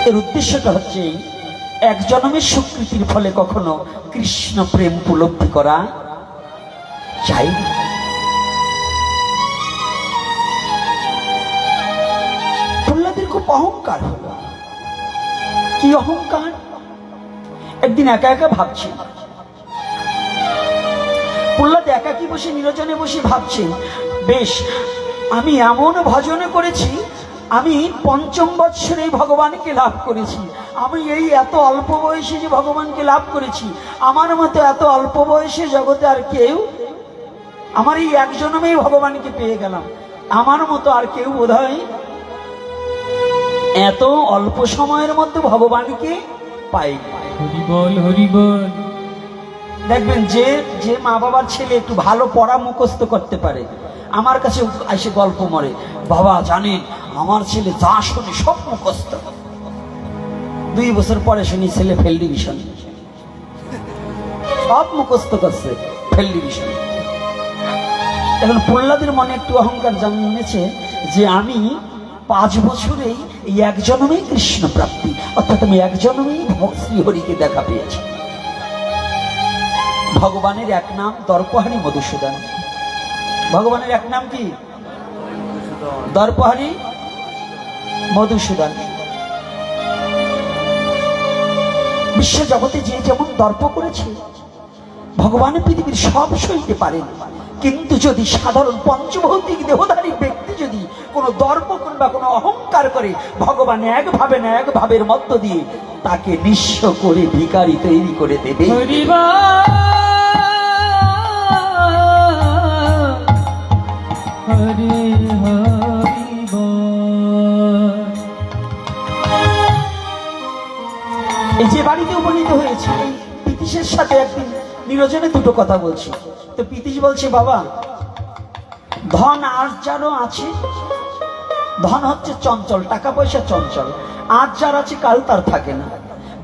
এর উদ্দেশ্যটা হচ্ছে এক জন্মের স্বীকৃতির ফলে কখনো কৃষ্ণ প্রেম উপলব্ধি করা যায় না। প্রহ্লাদের খুব অহংকার হলো। কি অহংকার? একদিন একা একা ভাবছেন, প্রহ্লাদ একাকী বসে নিরজনে বসে ভাবছেন, বেশ আমি এমন ভজনে করেছি, আমি পঞ্চম বৎসরে ভগবানকে লাভ করেছি, আমি এই এত অল্প বয়সে যে ভগবানকে লাভ করেছি, আমার মতো এত অল্প বয়সে জগতে আর কেউ, আমার এই এক জন্মেই ভগবানকে পেয়ে গেলাম, আমার মতো আর কেউ বোধহয় এত অল্প সময়ের মধ্যে ভগবানকে পাই। হরি বল হরি বল। দেখবেন যে যে মা বাবার ছেলে একটু ভালো পড়া মুখস্থ করতে পারে, আমার কাছে এসে গল্প মরে, বাবা জানেন আমার ছেলে যা শোনে সব মুখস্থ। 2 বছর পরে শুনি ছেলে ফেল ডিভিশন, সব মুখস্থ করছে, ফেল ডিভিশন। এখন প্রহ্লাদের মনে একটু অহংকার জন্মেছে যে আমি 5 বছরেই এই এক জন্মেই কৃষ্ণ প্রাপ্তি, অর্থাৎ আমি এক জন্মেই শ্রীহরিকে দেখা পেয়েছি। ভগবানের এক নাম দর্পহারি মধুসূদন। ভগবানের এক নাম কি? দর্পহারি মধুসূদন। বিশ্ব জগতে যে যেমন দর্প করেছে, ভগবান পৃথিবীর সব সইতে পারেন, কিন্তু যদি সাধারণ পঞ্চভৌতিক দেহধারী ব্যক্তি যদি কোনো দর্প বা কোনো অহংকার করে, ভগবান এক ভাবে না এক ভাবের মধ্য দিয়ে তাকে নিঃস্ব করে ভিখারি তৈরি করে দেবে। এই যে বাড়িতে উপনীত হয়েছে, পিতিশের সাথে একদিন নিরজনে দুটো কথা বলছি, তো পিতিশ বলছে, বাবা ধন আজ যারও আছে, ধন হচ্ছে চঞ্চল, টাকা পয়সা চঞ্চল, আজ যার আছে কাল তার থাকে না,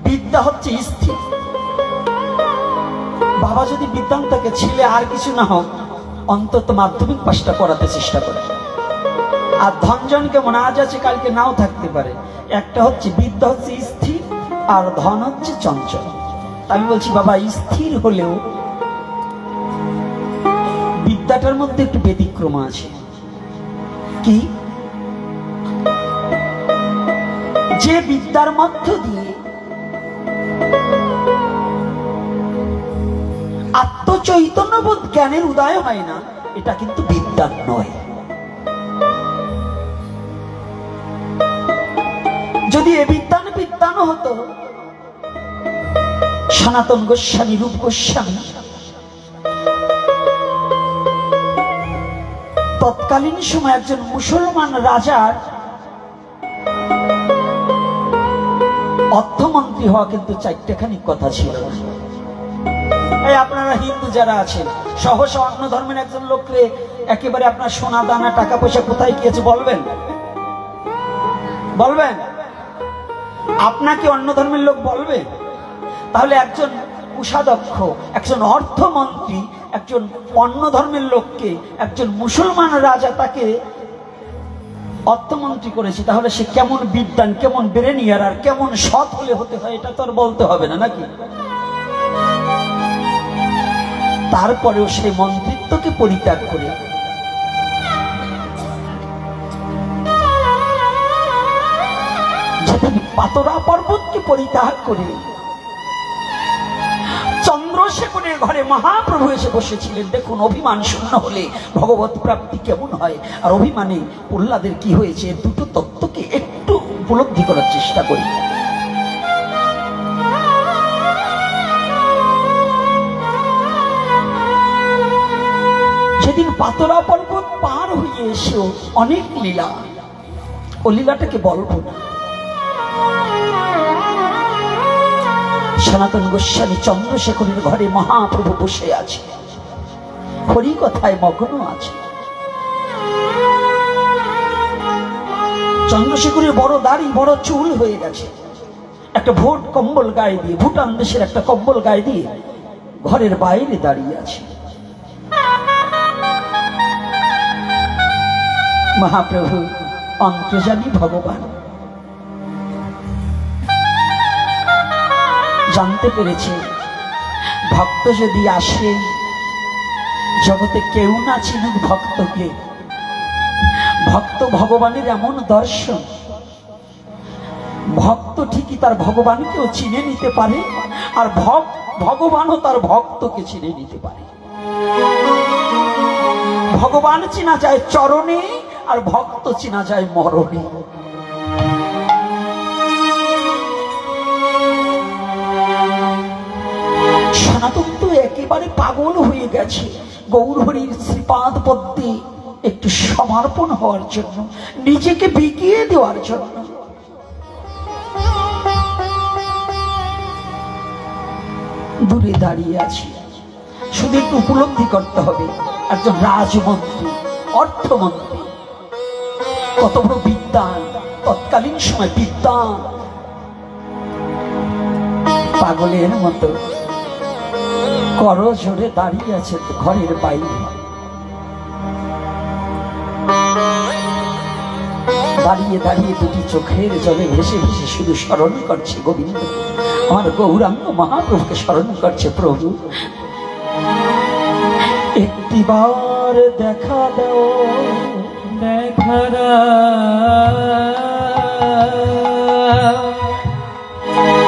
বিদ্যা হচ্ছে স্থির। বাবা যদি বিদ্যান থাকে, ছেলে আর কিছু না হোক অন্তত মাধ্যমিক পাশটা করাতে চেষ্টা করে। আর ধনজন কেমন, আজ আছে কালকে নাও থাকতে পারে। একটা হচ্ছে বিদ্যা হচ্ছে স্থির, আর ধন হচ্ছে চঞ্চল। আমি বলছি বাবা স্থির হলেও বিদ্যাটার মধ্যে একটু ব্যতিক্রম আছে। কি? যে বিদ্যার মধ্য দিয়ে আত্মচৈতন্যবোধ জ্ঞানের উদয় হয় না, এটা কিন্তু বিদ্যা নয়। যদি এ বিদ্যান হতো, সনাতন গোস্বামী, রূপ গোস্বামী তৎকালীন সময় একজন মুসলমান রাজার অর্থমন্ত্রী হওয়া কিন্তু 4টেখানি কথা ছিল। এই আপনারা হিন্দু যারা আছেন, সহসা অন্য ধর্মের একজন লোককে একেবারে আপনার সোনা দানা টাকা পয়সা কোথায় গিয়েছে বলবেন? বলবেন? আপনাকে অন্য ধর্মের লোক বলবে? তাহলে একজন কোষাধ্যক্ষ, একজন অর্থমন্ত্রী, একজন অন্য ধর্মের লোককে একজন মুসলমান রাজা তাকে অর্থমন্ত্রী করেছে, তাহলে সে কেমন বিদ্বান, কেমন ব্রেনিয়ার, আর কেমন সৎ হলে হতে হয় এটা তো আর বলতে হবে না, নাকি? তারপরেও সেই মন্ত্রিত্বকে পরিত্যাগ করে পাতরা পর্বতকে পরিত্যাগ করে চন্দ্রশেখরের ঘরে মহাপ্রভু এসে বসেছিলেন। দেখুন, অভিমান শূন্য হলে ভগবত প্রাপ্তি কেমন হয়, আর অভিমানে প্রহ্লাদের কি হয়েছে, দুটো তত্ত্বকে একটু উপলব্ধি করার চেষ্টা করি। সেদিন পাতরা পর্বত পার হয়ে এসেও অনেক লীলা, ও লীলাটাকে বলবো না। সনাতন গোস্বামী চন্দ্রশেখরের ঘরে মহাপ্রভু বসে আছে, হরি কথায় মগ্ন আছে। চন্দ্রশেখরের বড় দাড়ি, বড় চুল হয়ে গেছে, একটা ভোট কম্বল গায়ে দিয়ে, ভুটান দেশের একটা কম্বল গায়ে দিয়ে ঘরের বাইরে দাঁড়িয়ে আছে। মহাপ্রভু অন্তর্যামী ভগবান, জানতে পেরেছে ভক্ত যদি আসে, জগতে কেউ না চিনুক ভক্তকে। ভক্ত ভগবানের এমন দর্শন, ভক্ত ঠিকই তার ভগবানকেও চিনে নিতে পারে, আর ভগবানও তার ভক্তকে চিনে নিতে পারে। ভগবান চেনা যায় চরণে, আর ভক্ত চেনা যায় মরণে। সনাতন তো একেবারে পাগল হয়ে গেছে গৌরহরির শ্রীপাদ পদ্মে একটু সমর্পণ হওয়ার জন্য, নিজেকে বিকিয়ে দেওয়ার জন্য। দূরে দাঁড়িয়ে আছি, শুধু একটু উপলব্ধি করতে হবে একজন রাজমন্ত্রী, অর্থমন্ত্রী, কত বড় বিদ্বান, তৎকালীন সময় বিদ্বান, পাগলের মতো করজোড়ে দাঁড়িয়ে আছে ঘরের বাইরে। দাঁড়িয়ে দাঁড়িয়ে দুটি চোখের জলে ভেসে ভেসে শুধু স্মরণ করছে গোবিন্দ, আমার গৌরাঙ্গ মহাপ্রভুকে স্মরণ করছে। প্রভু একটিবার দেখা দাও, দেখা দাও,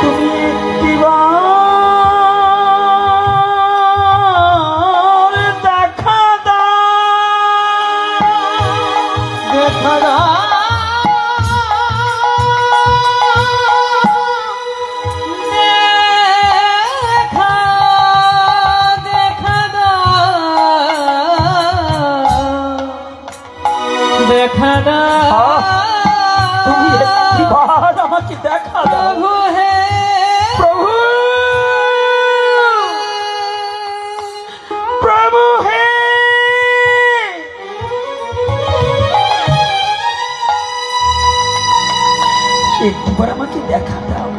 তুমি একটিবার দেখা দাও, দেখা দাও। তুমি একটিবার আমাকে দেখা দাও প্রভু, প্রভু হে। একটিবার আমাকে দেখা দাও।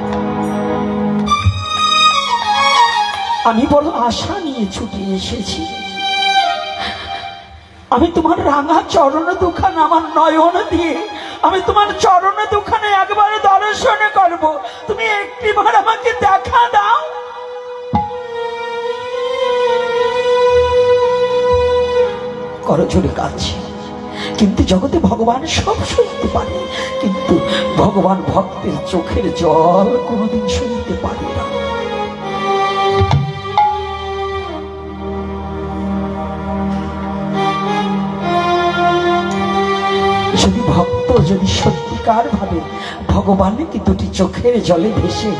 আমি বড় আশা নিয়ে ছুটে এসেছি। আমি তোমার রাঙা চরণ দুখান আমার নয়ন দিয়ে আমি তোমার চরণ দুখানে একবারে দর্শন করব, তুমি একটিবার আমাকে দেখা দাও। করজোড়ে কাঁদছি, কিন্তু জগতে ভগবান সব শুনতে পারে, কিন্তু ভগবান ভক্তের চোখের জল কোনোদিন শুনতে পারে না। যদি ভক্ত যদি সত্যিকার ভাবে ভগবানকে দুটি চোখের জলে ভেসে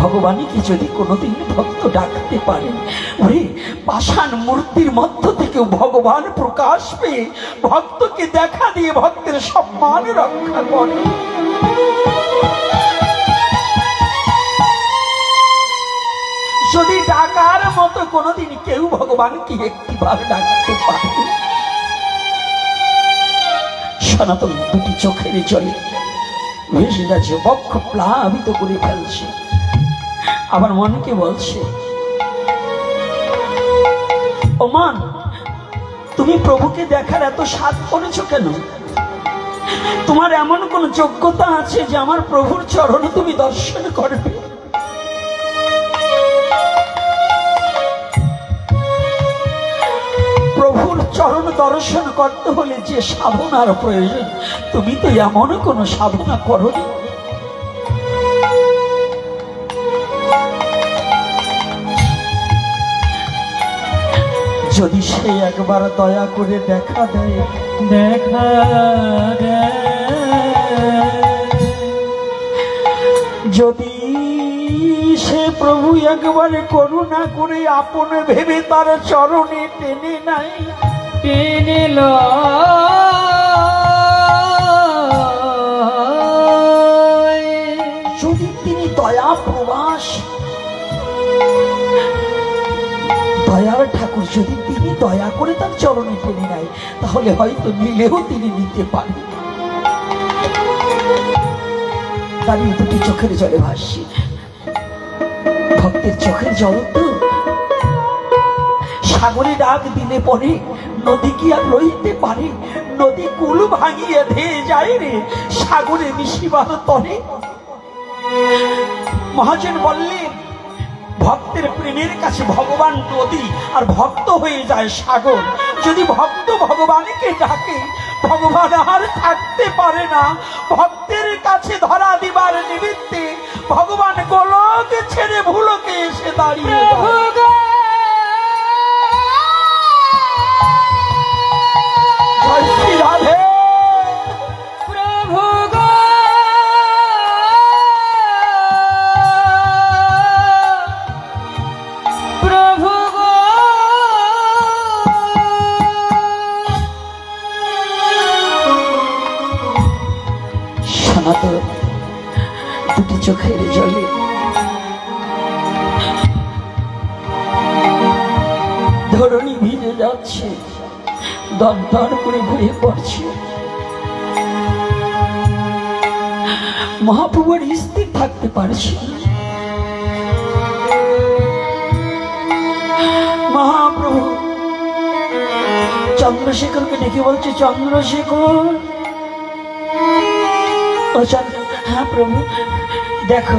ভগবানকে যদি কোনোদিন ভক্ত ডাকতে পারে, ওরে পাষাণ মূর্তির মধ্য থেকেও ভগবান প্রকাশ পেয়ে ভক্তকে দেখা দিয়ে ভক্তের সম্মান রক্ষা করে। যদি ডাকার মতো কোনোদিন কেউ ভগবানকে একটিবার ডাকতে পারে, সনাতন দুটি চোখের জলে ভেসে যাচ্ছে, বক্ষ প্লাবিত করে ফেলছে। আবার মনকে বলছে, ও মন, তুমি প্রভুকে দেখার এত সাধ করেছো কেন? তোমার এমন কোন যোগ্যতা আছে যে আমার প্রভুর চরণ তুমি দর্শন করবে? প্রভুর চরণ দর্শন করতে হলে যে সাধনার প্রয়োজন, তুমি তো এমন কোন সাধনা করোনি। যদি সে একবার দয়া করে দেখা দেয়, দেখা দেয়, যদি সে প্রভু একবারে করুণা করে আপন ভেবে তার চরণে টেনে নাই, টেনে যদি তিনি দয়া প্রবাস দয়ার ঠাকুর যদি তিনি দয়া করে তার চরণে টেনে নেয়, তাহলে হয়তো নিলেও তিনি নিতে পারেন। দাঁড়িয়ে দুটি চোখের জলে ভাসছি। ভক্তের চোখের জল তো সাগরে ডাক দিলে পরে নদী কি আর লইতে পারে? নদী কুল ভাঙিয়ে ধেয়ে যায় রে সাগরে মিশিবার তরে। মহাজন বললেন, ভক্তের প্রেমের কাছে ভগবান নদী আর ভক্ত হয়ে যায় সাগর। যদি ভক্ত ভগবানকে ডাকে, ভগবান আর থাকতে পারে না। ভক্তের কাছে ধরা দিবার নিমিত্তে ভগবান গোলক ছেড়ে ভুলোকে এসে দাঁড়িয়ে জয় শ্রী রাধে। দুটি চোখের জলে ধরণী ভিজে যাচ্ছে, দর দর করে ঘুরে পড়ছে। মহাপ্রভুর স্থির থাকতে পারছে না। মহাপ্রভু চন্দ্রশেখরকে ডেকে বলছে, চন্দ্রশেখর। হ্যাঁ প্রভু, দেখো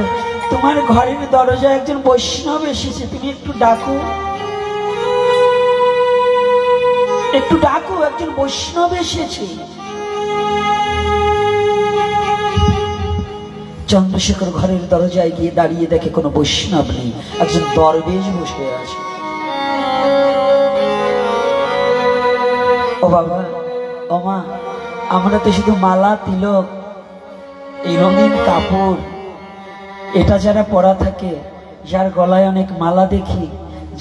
তোমার ঘরের দরজায় একজন বৈষ্ণব এসেছে, তুমি একটু ডাকো, একটু ডাকো, একজন বৈষ্ণব এসেছে। চন্দ্রশেখর ঘরের দরজায় গিয়ে দাঁড়িয়ে দেখে কোনো বৈষ্ণব নেই, একজন দরবেশ বসে আছে। ও বাবা, ও মা, আমরা তো শুধু মালা তিলক, এই রঙিন কাপড় এটা যারা পরা থাকে, যার গলায় অনেক মালা দেখি,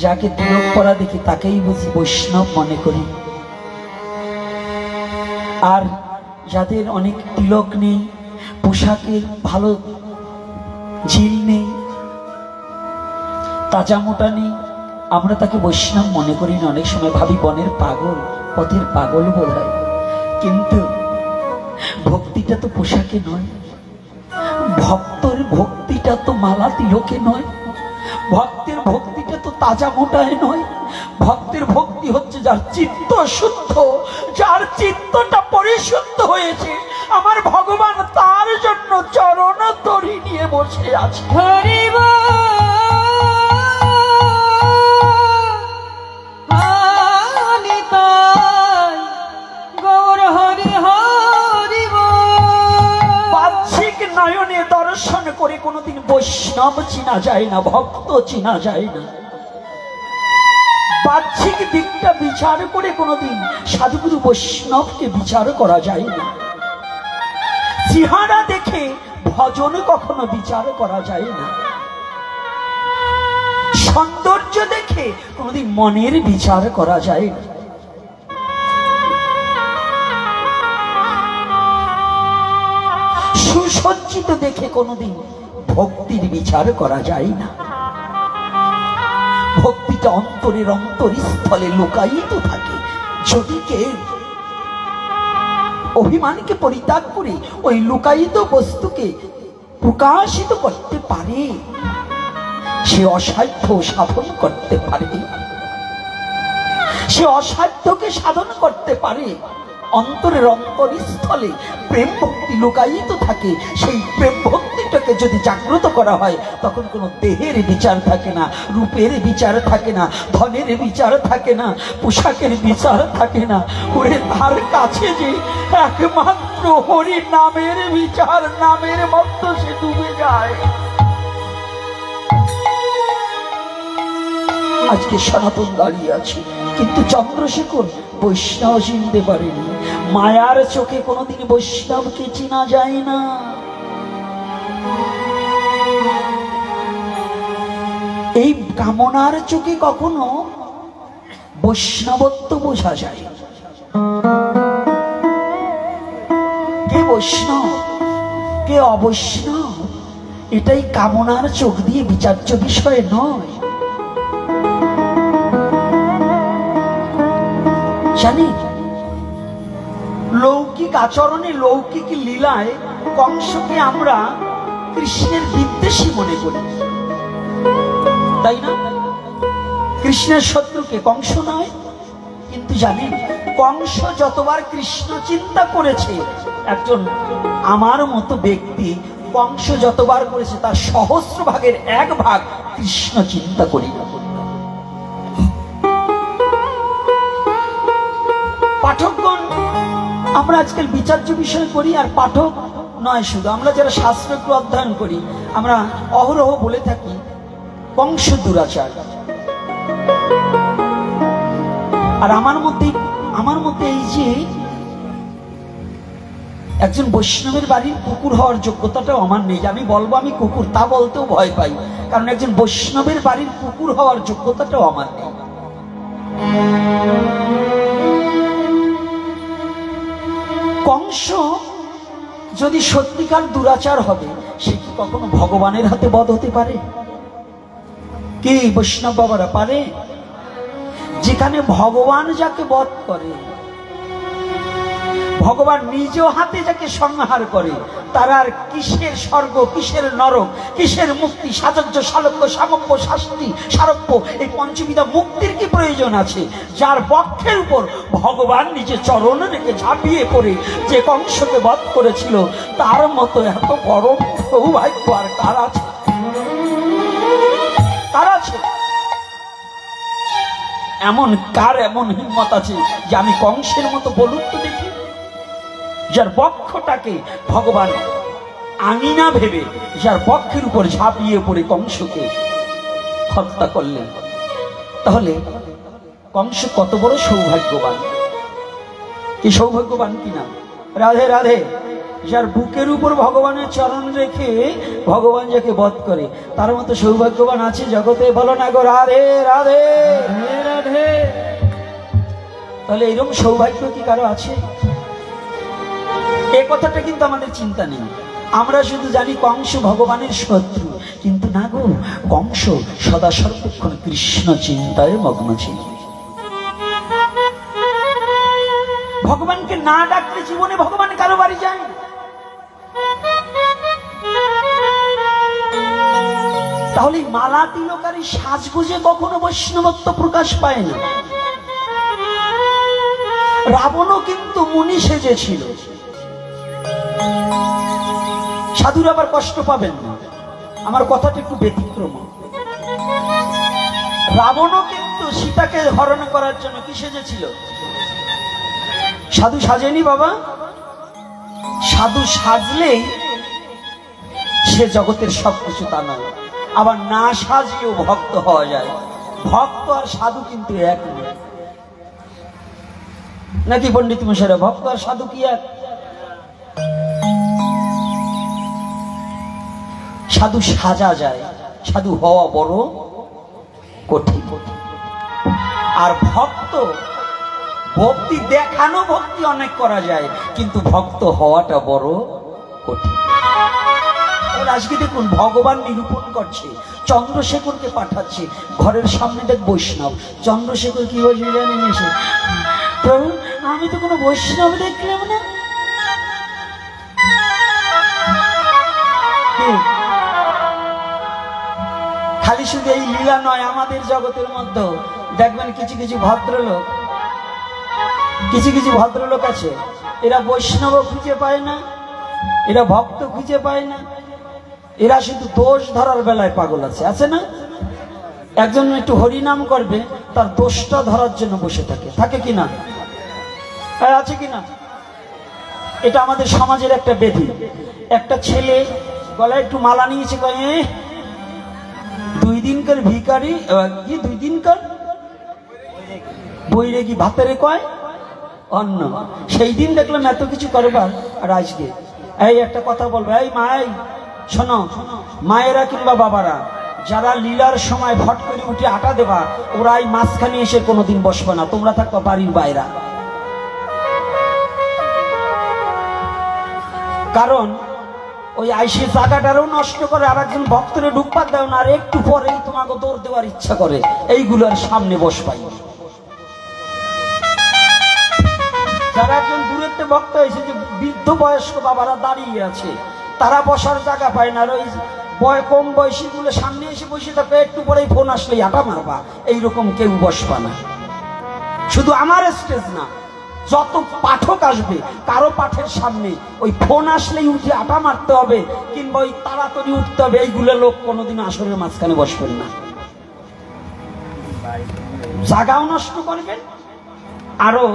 যাকে তিলক পরা দেখি, তাকেই বুঝি বৈষ্ণব মনে করি। আর যাদের অনেক তিলক নেই, পোশাকের ভালো ঝিল নেই, তাজা মোটা নেই, আমরা তাকে বৈষ্ণব মনে করি না। অনেক সময় ভাবি বনের পাগল, পথের পাগল বোধ হয়। কিন্তু ভক্তিটা তো পোশাকে নয়, ভক্তের ভক্তিটা তো মালা তিলকে নয়, ভক্তের ভক্তিটা তো তাজা মোটায় নয়। ভক্তের ভক্তি হচ্ছে যার চিত্ত শুদ্ধ, যার চিত্তটা পরিশুদ্ধ হয়েছে। আমার ভগবান তার জন্য চরণ তরি নিয়ে বসে আছে। নয়নে দর্শন করে কোনোদিন বৈষ্ণব চিনা যায় না, ভক্ত চিনা যায় না। বাহ্যিক দিকটা বিচার করে কোনোদিন সাধুগুরু বৈষ্ণবকে বিচার করা যায় না। চেহারা দেখে ভজন কখনো বিচার করা যায় না। সৌন্দর্য দেখে কোনোদিন মনের বিচার করা যায় না। সুসজ্জিত দেখে কোনোদিন ভক্তির বিচার করা যায় না। ভক্তিটা অন্তরের অন্তরস্থলে লুকায়িত থাকে। যদি কেউ অভিমানকে পরিত্যাগ করে ওই লুকায়িত বস্তুকে প্রকাশিত করতে পারে, সে অসাধ্য সাধন করতে পারে। সে অসাধ্যকে সাধন করতে পারে। অন্তরের অন্তরস্থলে প্রেম ভক্তি লুকায়িত থাকে। সেই প্রেম ভক্তিটাকে যদি জাগ্রত করা হয়, তখন কোনো দেহের বিচার থাকে না, রূপের বিচার থাকে না, ধনের বিচার থাকে না, পোশাকের বিচার থাকে না। ওরে তার কাছে যে একমাত্র হরি নামের বিচার, নামের মধ্যে সে ডুবে যায়। আজকে সনাতন দাঁড়িয়ে আছে, কিন্তু চন্দ্রশেখর বৈষ্ণব চিনতে পারেনি। মায়ার চোখে কোনোদিন বৈষ্ণবকে চিনা যায় না। এই কামনার চোখে কখনো বৈষ্ণবত্ব বোঝা যায়। কে বৈষ্ণব কে অবৈষ্ণব এটাই কামনার চোখ দিয়ে বিচার্য বিষয় নয়। জানি লৌকিক আচরণে, লৌকিক লীলায় কংসকে আমরা কৃষ্ণের বিদ্বেষী মনে করি, তাই না? কৃষ্ণের শত্রুকে কংস নয়। কিন্তু জানেন, কংস যতবার কৃষ্ণ চিন্তা করেছে, একজন আমার মতো ব্যক্তি কংস যতবার করেছে তার সহস্র ভাগের এক ভাগ কৃষ্ণ চিন্তা করি না। পাঠকগণ, আমরা আজকাল বিচার্য বিষয় করি, আর পাঠক নয় শুধু, আমরা যারা শাস্ত্র একটু অধ্যয়ন করি, আমরা অহরহ বলে থাকি কংস দুরাচার। আর আমার মধ্যে এই যে একজন বৈষ্ণবের বাড়ির কুকুর হওয়ার যোগ্যতাটাও আমার নেই। আমি বলবো আমি কুকুর, তা বলতেও ভয় পাই, কারণ একজন বৈষ্ণবের বাড়ির কুকুর হওয়ার যোগ্যতাটাও আমার নেই। কংস যদি সত্যিকার দুরাচার হবে, সে কি কখনো ভগবানের হাতে বধ হতে পারে? কি বৈষ্ণব বাবারা পারে? যেখানে ভগবান যাকে বধ করে, ভগবান নিজ হাতে যাকে সংহার করে, তার আর কিসের স্বর্গ, কিসের নরক, কিসের মুক্তি, সাজজ্য, সালব্য, সামব্য, শাস্তি, সারব্য, এই পঞ্চবিধা মুক্তির কি প্রয়োজন আছে? যার বক্ষের উপর ভগবান নিজে চরণ রেখে ঝাঁপিয়ে পড়ে যে কংসকে বধ করেছিল, তার মতো এত বড় সৌভাগ্য আর কার আছে? কার আছে? এমন হিম্মত আছে যে আমি কংসের মতো বলুন তো দেখি, যার বক্ষটাকে ভগবান আঙিনা ভেবে যার বক্ষের উপর ঝাঁপিয়ে পড়ে কংসকে হত্যা করলেন। তাহলে কংস কত বড় সৌভাগ্যবান, কি সৌভাগ্যবান কিনা? রাধে রাধে। যার বুকের উপর ভগবানের চরণ রেখে ভগবান যাকে বধ করে, তার মতো সৌভাগ্যবান আছে জগতে? বলো না গো রাধে রাধে রাধে। তাহলে এরকম সৌভাগ্য কি কারো আছে? এ কথাটা কিন্তু আমাদের চিন্তা নেই। আমরা শুধু জানি কংস ভগবানের শত্রু, কিন্তু না গো, কংস সদা সর্বক্ষণ কৃষ্ণ চিন্তায় মগ্ন ছিল। ভগবানকে না ডাকলে জীবনে ভগবান কারো বাড়ি যায় না। তাহলে মালা তিলকারী সাজগুজে কখনো বৈষ্ণবত্ব প্রকাশ পায় না। রাবণও কিন্তু মুনি সেজেছিল। সাধুরা আবার কষ্ট পাবেন না, আমার কথাটা একটু ব্যতিক্রম। রাবণও কিন্তু সীতাকে হরণ করার জন্য কি সেজেছিল? সাধু সাজেনি বাবা। সাধু সাজলেই সে জগতের সবকিছু তা নয়, আবার না সাজলেও ভক্ত হওয়া যায়। ভক্ত আর সাধু কিন্তু এক নয়, নাকি পণ্ডিত মশাইরা? ভক্ত আর সাধু কি এক? সাধু সাজা যায়, সাধু হওয়া বড় কঠিন। আর ভক্ত, ভক্তি দেখানো ভক্তি অনেক করা যায়, কিন্তু ভক্ত হওয়াটা বড় কঠিন। আজকে দেখুন ভগবান নিরূপণ করছে, চন্দ্রশেখরকে পাঠাচ্ছে ঘরের সামনে। দেখ বৈষ্ণব চন্দ্রশেখর কি বলছে জানেন? এসে, প্রভু আমি তো কোনো বৈষ্ণব দেখলাম না। খালি শুধু এই লীলা নয়, আমাদের জগতের মধ্যে দেখবেন কিছু কিছু ভদ্রলোক আছে, এরা বৈষ্ণব খুঁজে পায় না, এরা ভক্ত খুঁজে পায় না, এরা শুধু দোষ ধরার বেলায় পাগল আছে না? একজন একটু হরিনাম করবে, তার দোষটা ধরার জন্য বসে থাকে কিনা? আছে কিনা? এটা আমাদের সমাজের একটা ব্যাধি। একটা ছেলে গলায় একটু মালা নিয়েছে, কয়ে 2 দিনকার ভিখারি, কি 2 দিনকার বৈরাগী ভাতেরে কয় অন্ন। সেই দিন দেখলাম এত কিছু করবার, আর আজকে এই একটা কথা বলবো, এই মাই শোনো, মায়েরা কিংবা বাবারা যারা লীলার সময় ফট করে উঠে আটা দেবা, ওরা এই মাঝখানে এসে কোনোদিন বসবে না, তোমরা থাকবা বাড়ির বাইরা। কারণ ওই আইসে জায়গাটারও নষ্ট করে, আর একজন ভক্তরে ঢুকবার দেও না, আর একটু পরেই তোমাকে দৌড় দেওয়ার ইচ্ছা করে, এইগুলোর সামনে বসবাই। যারা একজন দূরের ভক্ত হয়েছে, যে বৃদ্ধ বয়স্ক বাবারা দাঁড়িয়ে আছে, তারা বসার জায়গা পায় না, আর ওই কম বয়সী গুলো সামনে এসে বসে থাকে, একটু পরেই ফোন আসলেই আটা মারবা, এইরকম কেউ বসবা না। শুধু আমার স্টেজ না, যত পাঠক আসবে কারো পাঠের সামনে ওই ফোন আসলেই উঠে আটা মারতে হবে কিংবা ওই তাড়াতাড়ি উঠতে হবে, এইগুলো লোক কোনোদিন আসরের মাঝখানে বসবেন না। জায়গাও নষ্ট করবেন, আরো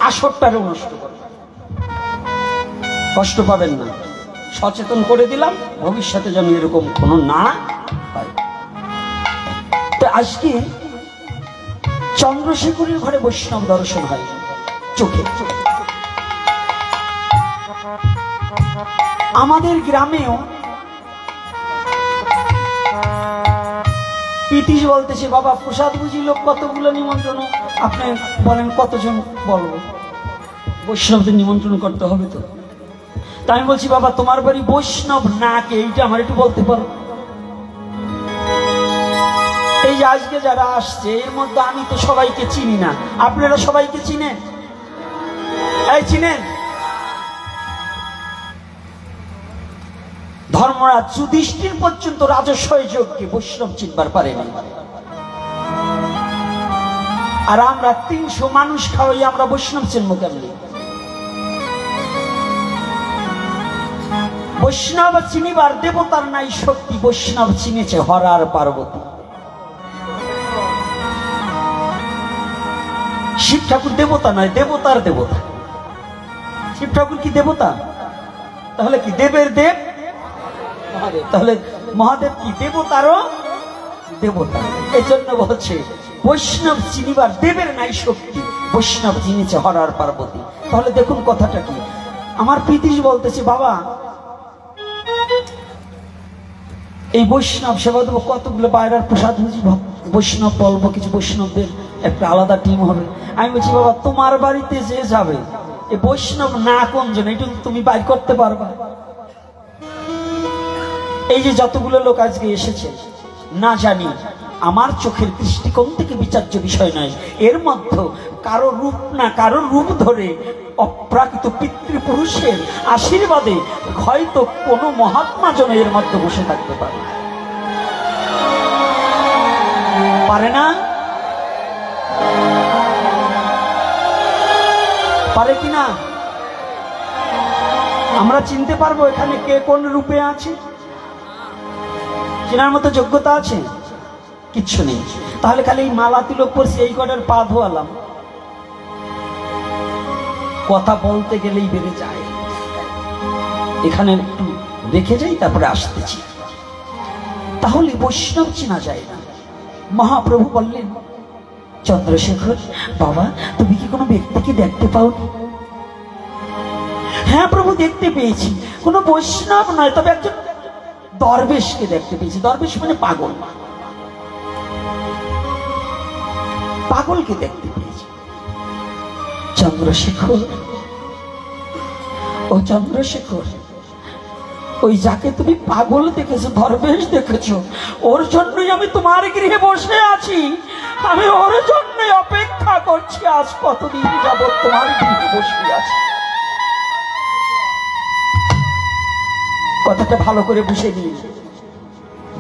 আসরটারও নষ্ট করবেন, কষ্ট পাবেন না। সচেতন করে দিলাম, ভবিষ্যতে যেন এরকম কোনো না হয়। তো আজকে চন্দ্রশেখরের ঘরে বৈষ্ণব দর্শন হয় চোখে। আমাদের গ্রামেও পিতিশ বলতেছে, বাবা প্রসাদ বুঝি লোক কতগুলো নিমন্ত্রণ, আপনি বলেন কতজন বলবো, বৈষ্ণবদের নিমন্ত্রণ করতে হবে তো। তাই আমি বলছি, বাবা তোমার বাড়ি বৈষ্ণব না কে এইটা আমার একটু বলতে পারো। এই যে আজকে যারা আসছে এর মধ্যে আমি তো সবাইকে চিনি না, আপনারা সবাইকে চিনেন? এই চিনেন? ধর্মরাজ যুধিষ্ঠির পর্যন্ত রাজস্ব যজ্ঞে বৈষ্ণব চিনবার পারেনি, আর আমরা 300 মানুষ খাওয়াই আমরা বৈষ্ণব চিনবো কেমনি? বৈষ্ণব চিনিবার দেবতার নাই শক্তি, বৈষ্ণব চিনেছে হরার পার্বতী। শিব ঠাকুর দেবতা নয়, দেবতার দেবতা। শিব ঠাকুর কি দেবতা? তাহলে কি দেবের দেব মহাদেব? তাহলে মহাদেব কি দেবতারও দেবতা? এই জন্য বলছে বৈষ্ণব চিনিবার দেবের নাই শক্তি, বৈষ্ণব চিনেছে হরার পার্বতী। তাহলে দেখুন কথাটা কি, আমার পিতিশ বলতেছে, বাবা এই বৈষ্ণব সেবা দেবো, কতগুলো বাইরের প্রসাদ বুঝি বৈষ্ণব বলবো, কিছু বৈষ্ণবদের একটা আলাদা টিম হবে। আমি বলছি, বাবা তোমার বাড়িতে যে যাবে এই বৈষ্ণব না কোনজন এটা তুমি বাইর করতে পারবা? এই যে যতগুলো লোক আজকে এসেছে, না জানি আমার চোখের দৃষ্টিকোণ থেকে বিচার্য বিষয় নয়, এর মধ্যে কারো রূপ না কারো রূপ ধরে অপ্রাকৃত পিতৃপুরুষের আশীর্বাদে হয়তো কোনো মহাত্মা জন এর মধ্যে বসে থাকতে পারে, পারে না? পারে কিনা? আমরা চিনতে পারবো এখানে কে কোন রূপে আছে? চেনার মতো যোগ্যতা আছে? কিচ্ছু নেই। তাহলে খালি এই মালা তিলক পরছি, এই কটার পা ধোয়ালাম, কথা বলতে গেলেই বেড়ে যায়। এখানে একটু রেখে যাই, তারপরে আসতেছি। তাহলে বৈষ্ণব চেনা যায় না। মহাপ্রভু বললেন, চন্দ্রশেখর বাবা তুমি কি কোনো ব্যক্তিকে দেখতে পাওনি? হ্যাঁ প্রভু দেখতে পেয়েছি, কোনো বৈষ্ণব নয়, তবে একজন দরবেশকে দেখতে পেয়েছি। দরবেশ মানে পাগল, পাগলকে দেখতে পেয়েছি। চন্দ্রশেখর, ও চন্দ্রশেখর, ওই যাকে তুমি পাগল দেখেছো, দরবেশ দেখেছো, ওর জন্যই আমি তোমার গৃহে বসে আছি। আমি ওর জন্যই অপেক্ষা করছি, আজ কতদিন যাবৎ তোমার গৃহে বসে আছি। কথাটা ভালো করে বুঝে নিন।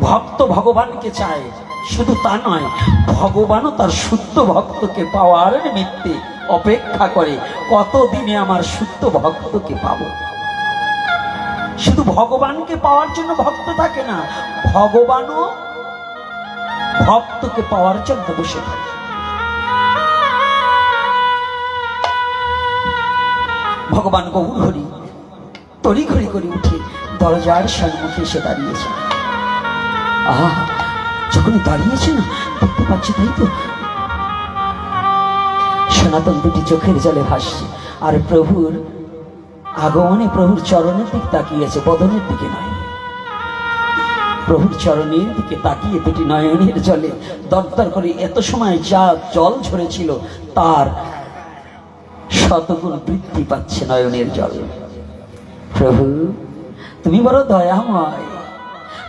ভক্ত ভগবানকে চায়, শুধু তা নয়, ভগবানও তার শুদ্ধ ভক্তকে পাওয়ার নিমিত্তে অপেক্ষা করে, কতদিনে আমার শুদ্ধ ভক্তকে পাবো। শুধু ভগবানকে পাওয়ার জন্য ভক্ত থাকে না, ভগবানও ভক্তকে পাওয়ার জন্য বসে থাকে। ভগবান গৌর হরি তড়ি ঘড়ি করে উঠে দরজার সম্মুখে এসে দাঁড়িয়েছে। আহা, যখন দাঁড়িয়েছে না, দেখতে পাচ্ছি তাই তো সনাতন দুটি চোখের জলে ভাসছে, আর প্রভুর আগমনে প্রভুর চরণের দিকে তাকিয়েছে, বদনের দিকে নয়, প্রভুর চরণের দিকে তাকিয়ে দুটি নয়নের জলে দরদর করে এত সময় যা জল ঝরেছিল তার শতগুণ বৃদ্ধি পাচ্ছে নয়নের জল। প্রভু তুমি বড় দয়াময়,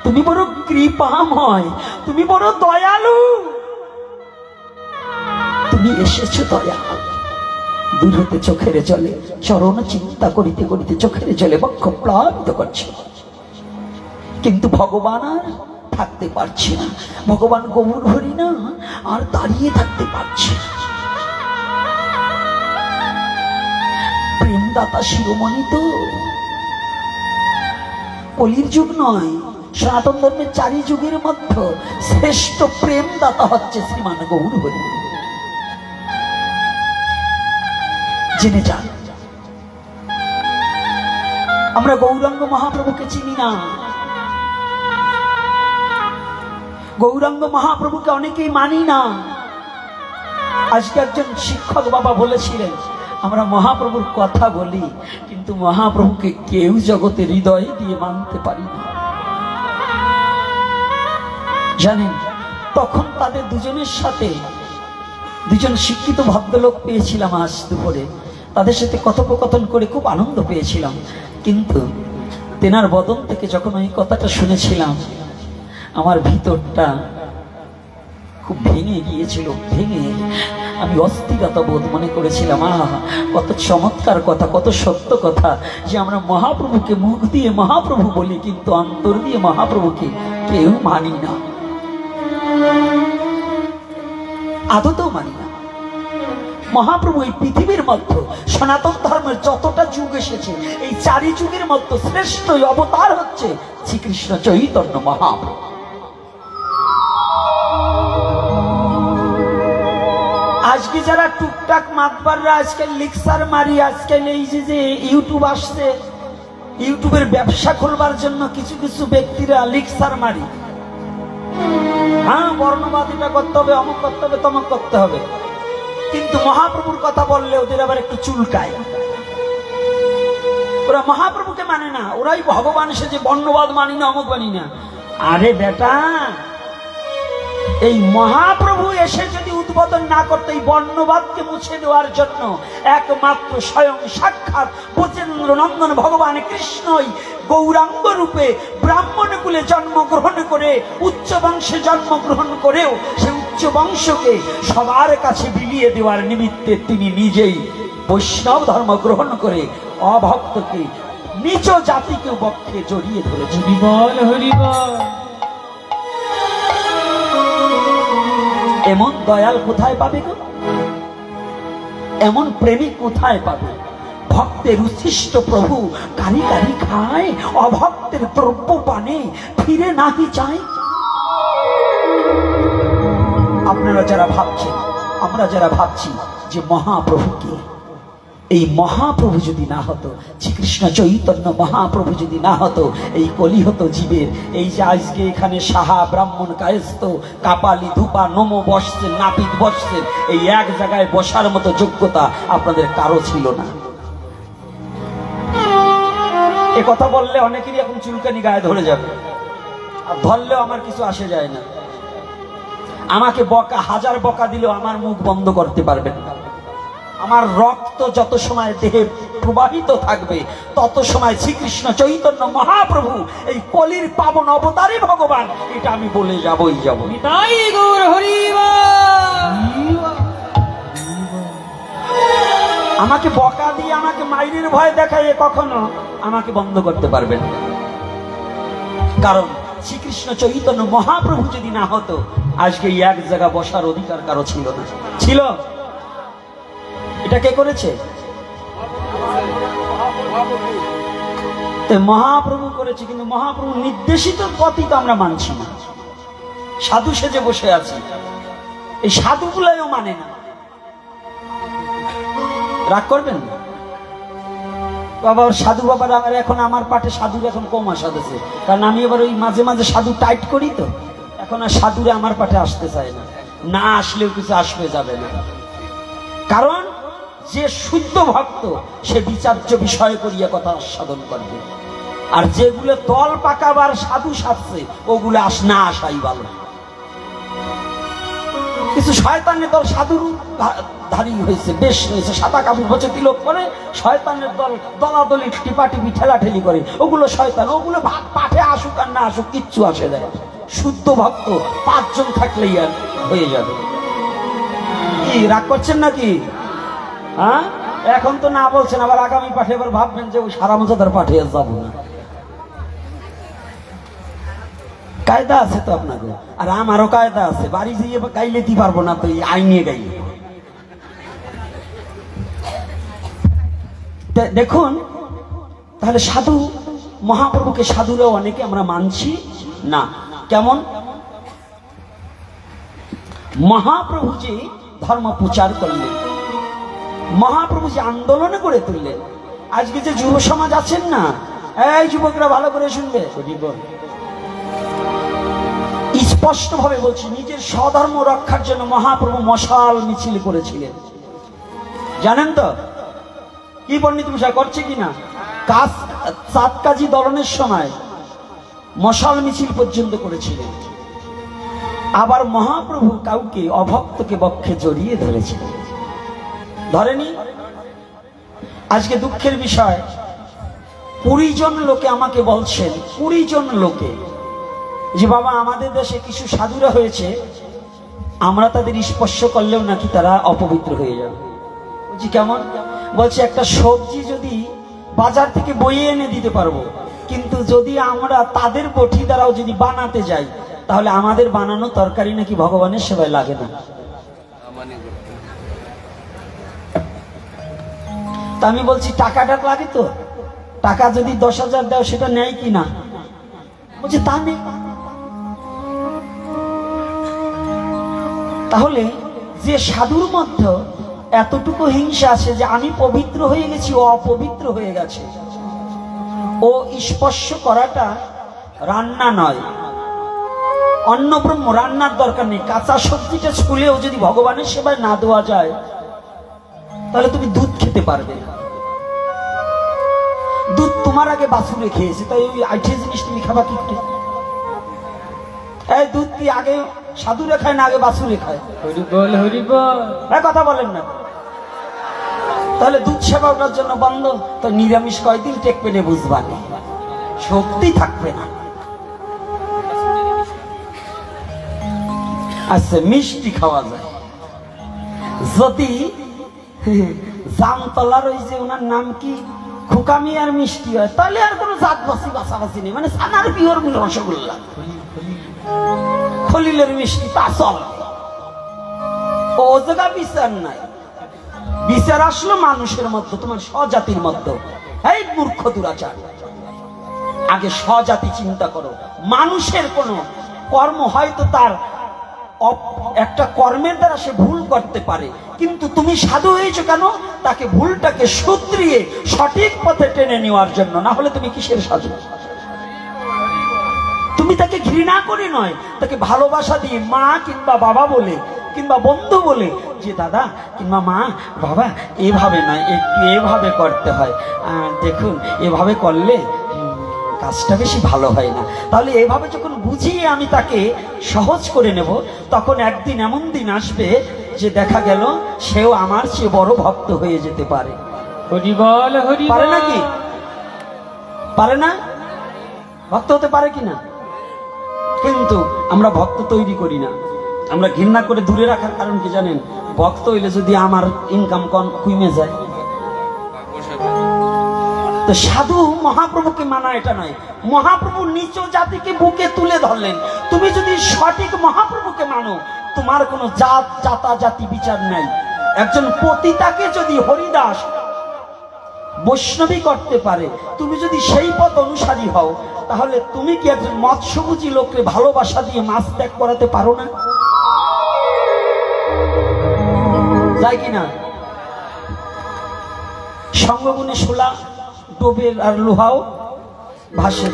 তুমি বড় কৃপাময়, তুমি বড় দয়ালু, তুমি এসেছো দয়াল। দূর হতে চোখের জলে চরণ চিন্তা করিতে করিতে চোখের জলে বক্ষ প্লাবিত করছে, কিন্তু ভগবান আর থাকতে পারছে না। ভগবান গৌর হরি না আর দাঁড়িয়ে থাকতে পারছে না। দাতা শিরোমণি তো, কলির যুগ নয়, সনাতন ধর্মের 4 যুগের মধ্যে শ্রেষ্ঠ প্রেম দাতা হচ্ছে শ্রীমান গৌর হরি। জেনে যান, আমরা গৌরাঙ্গ মহাপ্রভুকে চিনি না, গৌরাঙ্গ মহাপ্রভুকে অনেকেই মানি না। আজকে একজন শিক্ষক বাবা বলেছিলেন, আমরা মহাপ্রভুর কথা বলি কিন্তু মহাপ্রভুকে কেউ জগতে হৃদয় দিয়ে মানতে পারি না। জানেন, তখন তাদের দুজনের সাথে, দুজন শিক্ষিত ভদ্রলোক পেয়েছিলাম আজ দুপুরে, তাদের সাথে কথোপকথন করে খুব আনন্দ পেয়েছিলাম। কিন্তু তেনার বদন থেকে যখন ওই কথাটা শুনেছিলাম, আমার ভিতরটা খুব ভেঙে গিয়েছিল। ভেঙে আমি অস্থিরতা বোধ মনে করেছিলাম, আহা কত চমৎকার কথা, কত সত্য কথা, যে আমরা মহাপ্রভুকে মুখ দিয়ে মহাপ্রভু বলি কিন্তু অন্তর দিয়ে মহাপ্রভুকে কেউ মানি না, আদতেও মানি না। মহাপ্রভু এই পৃথিবীর মধ্যে সনাতন ধর্মের যতটা যুগ এসেছে, এই 4 যুগের মধ্যে শ্রেষ্ঠ অবতার হচ্ছে শ্রীকৃষ্ণ চৈতন্য মহাপ্রভু। আজকে যারা টুকটাক মাতবাররা আজকাল লিকসার মারি, আজকাল এই যে ইউটিউব আসছে, ইউটিউবের ব্যবসা খোলবার জন্য কিছু কিছু ব্যক্তিরা লিকসার মারি, হ্যাঁ বর্ণবাদ এটা করতে হবে, অমুক করতে হবে, তমক করতে হবে, কিন্তু মহাপ্রভুর কথা বললে ওদের আবার একটু চুলকায়। ওরা মহাপ্রভুকে মানে না, ওরাই ভগবান সেজে বর্ণবাদ মানি না, অমুক মানি না। আরে বেটা, এই মহাপ্রভু এসে যদি উদ্বোধন না করতে, এই বর্ণবাদকে মুছে দেওয়ার জন্য একমাত্র স্বয়ং সাক্ষাৎ ব্রজেন্দ্র নন্দন ভগবান কৃষ্ণই গৌরাঙ্গ রূপে ব্রাহ্মণ কুলে জন্মগ্রহণ করে, উচ্চ বংশে জন্মগ্রহণ করেও সে উচ্চ বংশকে সবার কাছে বিলিয়ে দেওয়ার নিমিত্তে তিনি নিজেই বৈষ্ণব ধর্ম গ্রহণ করে অভক্তকে, নিচ জাতিকে বক্ষে জড়িয়ে ধরেছে। হরিবল হরিবল। এমন দয়াল কোথায় পাবে গো? এমন প্রেমিক কোথায় পাবে? ভক্তের উচ্ছিষ্ট প্রভু কারি কারি খায়, অভক্তের দ্রব্য পানে ফিরে নাহি চায়। আপনারা যারা ভাবছেন, আমরা যারা ভাবছি যে মহাপ্রভুকে, এই মহাপ্রভু যদি না হতো, শ্রীকৃষ্ণ চৈতন্য মহাপ্রভু যদি না হতো, এই কলি হতো জীবের। এই যে আজকে এখানে সাহা ব্রাহ্মণ কায়স্থ কাপালি ধূপা নমো বসছেন, নাপিত বসছেন, এই এক জায়গায় বসার মতো যোগ্যতা আপনাদের কারো ছিল না। এ কথা বললে অনেকেরই এখন চুলকানি গায়ে ধরে যাবে, আর ধরলেও আমার কিছু আসে যায় না। আমাকে বকা, হাজার বকা দিলেও আমার মুখ বন্ধ করতে পারবেন না। আমার রক্ত যত সময় দেহে প্রবাহিত থাকবে, তত সময় শ্রীকৃষ্ণ চৈতন্য মহাপ্রভু এই কলির পাবন অবতারই ভগবান, এটা আমি বলে যাবই যাব। তাই গৌর হরিবল। আমাকে বকা দিয়ে, আমাকে মাইরের ভয় দেখায় কখনো আমাকে বন্ধ করতে পারবেন না। কারণ শ্রীকৃষ্ণ চৈতন্য মহাপ্রভু যদি না হতো, আজকে এক জায়গা বসার অধিকার কারো ছিল না। ছিল? এটা কে করেছে? মহাপ্রভু করেছে, কিন্তু মহাপ্রভু নির্দেশিত পথই তো আমরা মানছি না। সাধু সেজে বসে আছি, এই সাধুগুলাইও মানে না। রাগ করবেন না বাবা, ওর সাধু বাবারা আমার এখন, আমার পাঠে সাধুর এখন কম আসা দিয়েছে, কারণ আমি এবার ওই মাঝে মাঝে সাধু টাইট করি, তো এখন আর সাধুরে আমার পাঠে আসতে চায় না। না আসলেও কিছু আসবে যাবে না, কারণ যে শুদ্ধ ভক্ত সে বিচার্য বিষয় করিয়া কথা আস্বাদন করবে, আর যেগুলো দল পাকাবার সাধু সাজছে ওগুলো না আসাই ভালো। কিছু শয়তানের দল সাধুর ধারী হয়েছে, বেশ হয়েছে, সাদা কাপড় বসে তিলক করে, শয়তানের দল দলাদলি টিপাটিপি ঠেলাঠেলি করে, ওগুলো শয়তান। ওগুলো পাঠে আসুক আর না আসুক কিচ্ছু আসে যায়। শুদ্ধ ভক্ত 5 জন থাকলেই আর হয়ে যাবে। কি রাগ করছেন নাকি? হ্যাঁ, এখন তো না বলছেন, আবার আগামী পাঠে এবার ভাববেন যে ওই সারা মজাদার পাঠে যাব না। কায়দা আছে তো আপনাকে, আর আমারও কায়দা আছে। বাড়ি যেয়ে গাইলে দিতে পারবো না, তো আইনে গাইলে দেখুন তাহলে সাধু মহাপ্রভুকে সাধুরাও অনেকে আমরা মানছি না। কেমন? মহাপ্রভু যে ধর্ম প্রচার করলেন, মহাপ্রভু যে আন্দোলনে গড়ে তুললেন, আজকে যে যুব সমাজ আছেন না, এই যুবকরা ভালো করে শুনবে, স্পষ্ট ভাবে বলছি, নিজের স্বধর্ম রক্ষার জন্য মহাপ্রভু মশাল মিছিল করেছিলেন। জানেন তো কি পণ্ডিত মশাই করছে কিনা? সাত কাজী দলনের সময় মশাল মিছিল পর্যন্ত করেছিলেন। আবার মহাপ্রভু কাউকে অভক্তকে বক্ষে জড়িয়ে ধরেছিলেন, ধরেনি? আজকে দুঃখের বিষয়, 20 জন লোকে আমাকে বলছেন, 20 জন লোকে, যে বাবা আমাদের দেশে কিছু সাধুরা হয়েছে, আমরা তাদের স্পর্শ করলেও নাকি তারা অপবিত্র হয়ে যাবে। বলছি কেমন? বলছে একটা সবজি যদি বাজার থেকে বইয়ে এনে দিতে পারবো, কিন্তু যদি আমরা তাদের বটি দ্বারাও যদি বানাতে যাই, তাহলে আমাদের বানানো তরকারি নাকি ভগবানের সেবায় লাগে না। তা আমি বলছি টাকাটা লাগে তো, টাকা যদি 10,000 দাও সেটা নেয় কি না? বলছে তা নেই। তাহলে যে সাধুর মধ্যে এতটুকু হিংসা আছে যে আমি পবিত্র হয়ে গেছি, ও অপবিত্র হয়ে গেছে, ও স্পর্শ করাটা রান্না নয়, অন্ন ব্রহ্ম, রান্নার দরকার নেই। কাঁচা সবজিটা ছুলেও যদি ভগবানের সেবায় না দেওয়া যায়, তাহলে তুমি দুধ খেতে পারবে। দুধ তোমার আগে বাছুরে খেয়েছে, তাই ওই আইঠে জিনিস তুমি খাবা কি করে? এই দুধ কি আগে সাধুরে খায় না আগে বাছুরে খায়? কথা বলেন না। তাহলে দুধ সেবা ওটার জন্য বন্ধ, তো নিরামিষ কয়দিন টেকবে না, বুঝবা না, শক্তি থাকবে না। আচ্ছা, মিষ্টি খাওয়া যায় যদি জামতলার ওই যে ওনার নাম কি খোকামি আর মিষ্টি হয়, তাহলে আর কোনো জাত বাসি বাসাবাসি নেই, মানে সানার পিওর রসগোল্লা, খলিলের মিষ্টি তা চল, ও জায়গা বিচার নাই। বিচার আসলো মানুষের মধ্যে, তোমার স্বজাতির মধ্যে। এই মূর্খ দুরাচার, আগে স্বজাতি চিন্তা করো। মানুষের কোন কর্ম হয়তো তার একটা কর্মের দ্বারা সে ভুল করতে পারে, কিন্তু তুমি সাধু হয়েছো কেন? তাকে ভুলটাকে শুধরিয়ে সঠিক পথে টেনে নেওয়ার জন্য, না হলে তুমি কিসের সাধু? তুমি তাকে ঘৃণা করে নয়, তাকে ভালোবাসা দিয়ে মা কিংবা বাবা বলে কিংবা বন্ধু বলে, যে দাদা কিংবা মা বাবা এভাবে নয়, একটু এভাবে করতে হয়, দেখুন এভাবে করলে কাজটা বেশি ভালো হয় না। তাহলে এভাবে যখন বুঝিয়ে আমি তাকে সহজ করে নেব, তখন একদিন এমন দিন আসবে যে দেখা গেল সেও আমার চেয়ে বড় ভক্ত হয়ে যেতে পারে। পারে নাকি? পারে না? ভক্ত হতে পারে কিনা? কিন্তু আমরা ভক্ত তৈরি করি না, আমরা ঘৃণা করে দূরে রাখার কারণ কি জানেন? ভক্ত হইলে যদি আমার ইনকাম কমে যায়। তো সাধু মহাপ্রভুকে মানা এটা নয়, মহাপ্রভু নিচ জাতিকে বুকে তুলে ধরলেন। তুমি যদি সঠিক মহাপ্রভুকে মানো, তোমার কোনো জাত জাতা জাতি বিচার নাই। একজন পতিতাকে যদি হরিদাস বৈষ্ণবী করতে পারে, তুমি যদি সেই পথ অনুসারী হও, তাহলে তুমি কি একজন মৎস্যভোজী লোককে ভালোবাসা দিয়ে মাছ ত্যাগ করাতে পারো না? যায় কিনা? সঙ্গগুণে শোলা ডোবের আর লোহাও ভাসে।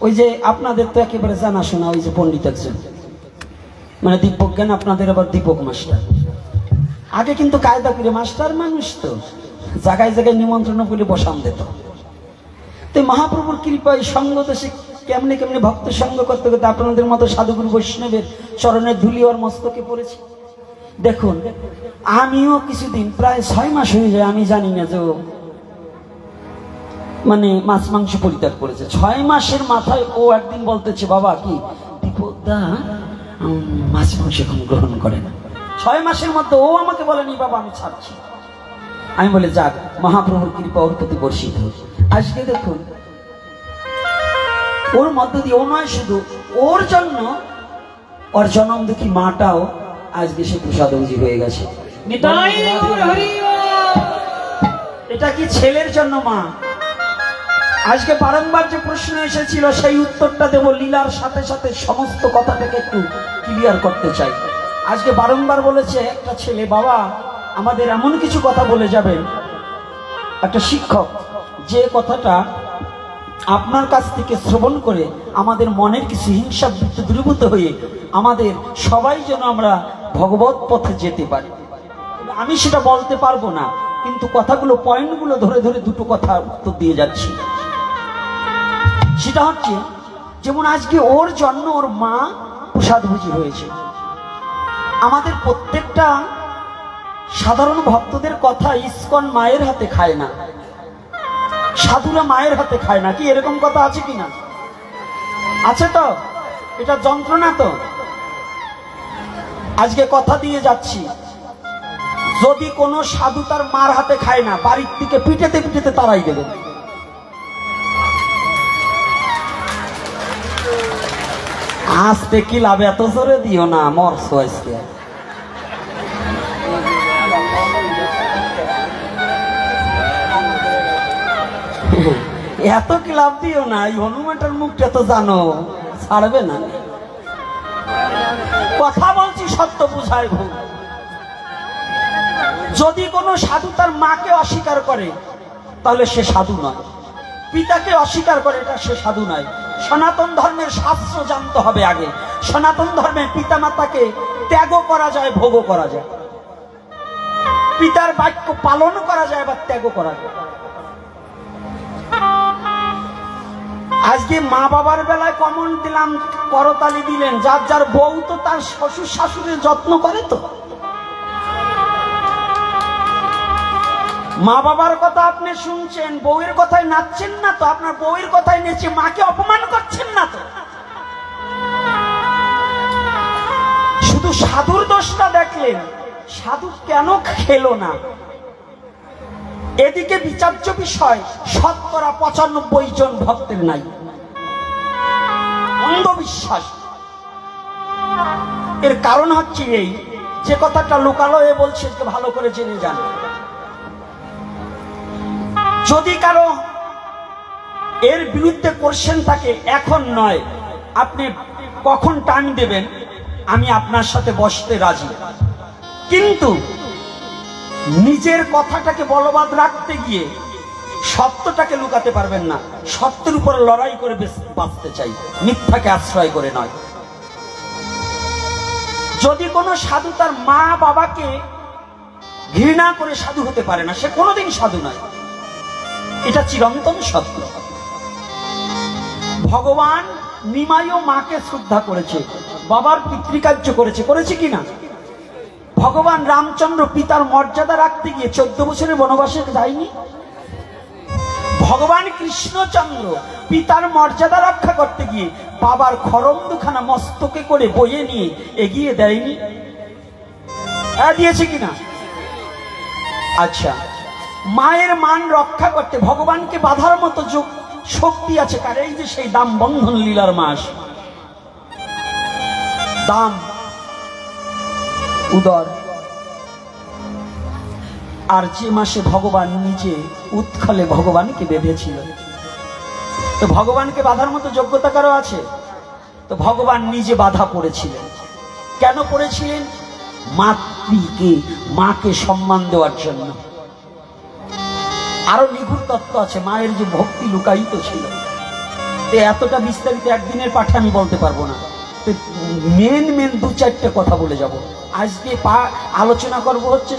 ওই যে আপনাদের তো একেবারে জানাশোনা ওই যে পণ্ডিত একজন, মানে দীপক জ্ঞান, আপনাদের আবার দীপক মাস্টার। আগে কিন্তু কায়দা করে মাস্টার মানুষ তো জায়গায় জায়গায় নিমন্ত্রণ করে বসান দিত। তো মহাপ্রভুর কৃপায় সঙ্গ দেশে কেমনে কেমনে ভক্ত সঙ্গ করতে করতে আপনাদের মতো সাধুগুরু বৈষ্ণবের চরণের ধুলি ওর মস্তকে পড়েছে। দেখুন, আমিও কিছুদিন প্রায় 6 মাস হয়ে যায়, আমি জানি না যে মানে মাছ মাংস পরিত্যাগ করেছে। 6 মাসের মাথায় ও একদিন বলতেছে, বাবা কি দীপকদা মাছ মাংস এখন গ্রহণ করে না। 6 মাসের মধ্যে ও আমাকে বলেনি বাবা আমি ছাড়ছি। আমি বলে যাক, মহাপ্রভুর কৃপা ওর প্রতি বর্ষিত। আজকে দেখুন, ওর মধ্য দিয়ে ও নয়, শুধু ওর জন্য ওর জনম দুঃখী মাটাও আজকে সে প্রসাদঞ্জি হয়ে গেছে। এটা কি ছেলের জন্য মা? আজকে বারংবার যে প্রশ্ন এসেছিল সেই উত্তরটা দেব, লীলার সাথে সাথে সমস্ত কথাটাকে একটু ক্লিয়ার করতে চাই। আজকে বারংবার বলেছে একটা ছেলে, বাবা আমাদের এমন কিছু কথা বলে যাবেন, একটা শিক্ষক, যে কথাটা আপনার কাছ থেকে শ্রবণ করে আমাদের মনের কিছু হিংসা দূরীভূত হয়ে আমাদের সবাই যেন আমরা ভগবত পথে যেতে পারি। আমি সেটা বলতে পারবো না, কিন্তু কথাগুলো পয়েন্টগুলো ধরে ধরে দুটো কথা উত্তর দিয়ে যাচ্ছি। সেটা হচ্ছে, যেমন আজকে ওর জন্য ওর মা প্রসাদভোজী হয়েছে। আমাদের প্রত্যেকটা সাধারণ ভক্তদের কথা ইসকন মায়ের হাতে খায় না, সাধুরা মায়ের হাতে খায় না, কি এরকম কথা আছে কিনা? আছে তো? এটা যন্ত্রণা তো। আজকে কথা দিয়ে যাচ্ছি, যদি কোনো সাধু তার মার হাতে খায় না, বাড়ির থেকে পিটেতে পিটেতে তারাই দেবে। আসতে কি লাভ, এত জোরে দিও না, মরছো আজকে। এত কি লাভ দিও না, এই হনুমানটার মুখটা তো জানো, ছাড়বে না। কথা বলছি, সত্য বুঝায় ভুল। যদি কোনো সাধু তার মাকে অস্বীকার করে তাহলে সে সাধু নয়, পিতাকে অস্বীকার করে এটা সে সাধু নয়। সনাতন ধর্মের শাস্ত্র জানতে হবে আগে। সনাতন ধর্মে পিতা মাতাকে ত্যাগও করা যায়, ভোগও করা যায়, পিতার বাক্য পালন করা যায় বা ত্যাগও করা যায়। আজকে মা বাবার বেলায় কমন দিলাম, করতালি দিলেন, যার যার বউ তো তার শ্বশুর শাশুড়ির যত্ন করে তো। মা বাবার কথা আপনি শুনছেন, বউয়ের কথায় নাচছেন না তো? আপনার বউয়ের কথায় নেচে মাকে অপমান করছেন না তো? শুধু সাধুর দোষটা দেখলেন, সাধু কেন খেলো না? এদিকে বিচার্য বিষয়, শতকরা 95 জন ভক্তের নাই, অন্ধবিশ্বাস। এর কারণ হচ্ছে এই, যে কথাটা লোকালয়ে বলছে ভালো করে জেনে যান। যদি কারো এর বিরুদ্ধে কোশ্চেন থাকে, এখন নয়, আপনি কখন টাইম দেবেন, আমি আপনার সাথে বসতে রাজি। কিন্তু নিজের কথাটাকে বলবৎ রাখতে গিয়ে সত্যটাকে লুকাতে পারবেন না। সত্যের উপর লড়াই করে বাঁচতে চাই, মিথ্যাকে আশ্রয় করে নয়। যদি কোনো সাধু তার মা বাবাকে ঘৃণা করে সাধু হতে পারে না, সে কোনোদিন সাধু নয়, এটা চিরন্তন সত্য। ভগবান নিমাইও মাকে শ্রদ্ধা করেছে, বাবার পিতৃকার্য করেছে, করেছে কিনা? ভগবান রামচন্দ্র পিতার মর্যাদা রাখতে গিয়ে 14 বছরের বনবাসে যায়নি? ভগবান কৃষ্ণচন্দ্র পিতার মর্যাদা রক্ষা করতে গিয়ে বাবার খড়ম দুখানা মস্তকে করে বয়ে নিয়ে এগিয়ে দেয়নি? দিয়েছে কিনা? আচ্ছা, মায়ের মান রক্ষা করতে ভগবানকে বাধার মতো শক্তি আছে কার? এই যে সেই দাম বন্ধন লীলার মাস, দাম উদর, আর যে মাসে ভগবান নিজে উৎখলে ভগবানকে বেঁধেছিল। তো ভগবানকে বাধার মতো যোগ্যতা কারো আছে? তো ভগবান নিজে বাধা পড়েছিলেন। কেন পড়েছিলেন? মাকে সম্মান দেওয়ার জন্য। আরো নিগুড় তত্ত্ব আছে, মায়ের যে ভক্তি লুকায়িত ছিল। তো এতটা বিস্তারিত একদিনের পাঠে আমি বলতে পারবো না। তো মেন 2-4টে কথা বলে যাব। আজকে আলোচনা করব হচ্ছে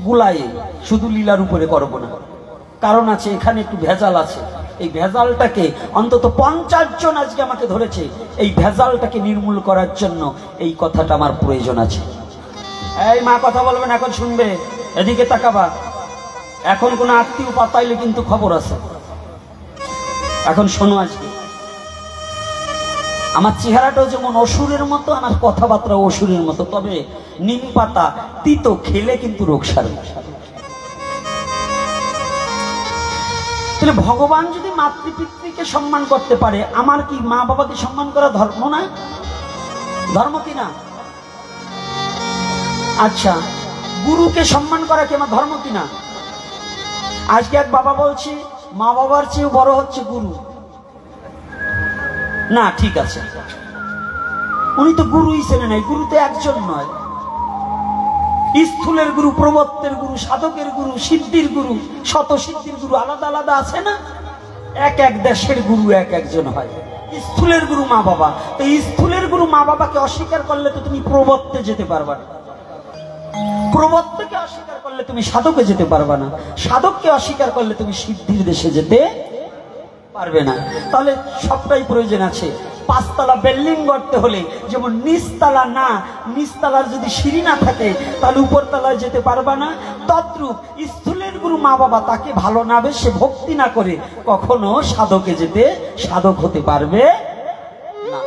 গুলায়ে, শুধু লীলার উপরে করব না। কারণ আছে, এখানে একটু ভেজাল আছে। এই ভেজালটাকে অন্তত 50 জন আজকে আমাকে ধরেছে, এই ভেজালটাকে নির্মূল করার জন্য এই কথাটা আমার প্রয়োজন আছে। এই মা কথা বলবেন, এখন শুনবে, এদিকে তাকাবা। এখন কোন আত্মীয় পাতাইলে কিন্তু খবর আছে। এখন শোনো, আজকে আমার চেহারাটাও যেমন অসুরের মতো, আমার কথাবার্তা অসুরের মতো, তবে নিম পাতা তিতো, খেলে কিন্তু রোগ সারবে। তাহলে ভগবান যদি মাতৃপিতৃকে সম্মান করতে পারে, আমার কি মা বাবাকে সম্মান করা ধর্ম না? ধর্ম কি না? আচ্ছা, গুরুকে সম্মান করা কি আমার ধর্ম কি না? আজকে এক বাবা বলছে মা বাবার চেয়ে বড় হচ্ছে গুরু। না ঠিক আছে, উনি তো গুরুই চেনে নাই, গুরু তো একজন নয়। স্থূলের গুরু, প্রবত্তের গুরু, সাধকের গুরু, সিদ্ধির গুরু, শত সিদ্ধির গুরু আলাদা আলাদা আছে না? এক এক দেশের গুরু এক একজন হয়। স্থূলের গুরু মা বাবা, তো স্থূলের গুরু মা বাবাকে অস্বীকার করলে তো তুমি প্রবত্তে যেতে পারবা না, প্রবত্তকে অস্বীকার করলে তুমি সাধকে যেতে পারবা না, সাধককে অস্বীকার করলে তুমি সিদ্ধির দেশে যেতে পারবে না। তাহলে সবটাই প্রয়োজন আছে। পাঁচতলা বিল্ডিং করতে হলে যেমন নিচতলা না, নিচতলার যদি সিঁড়ি না থাকে তাহলে উপরতলায় যেতে পারবা না, তদ্রূপ স্থূলের গুরু মা বাবা তাকে ভালো না বেশে ভক্তি না করে কখনো সাধকে যেতে, সাধক হতে পারবে না।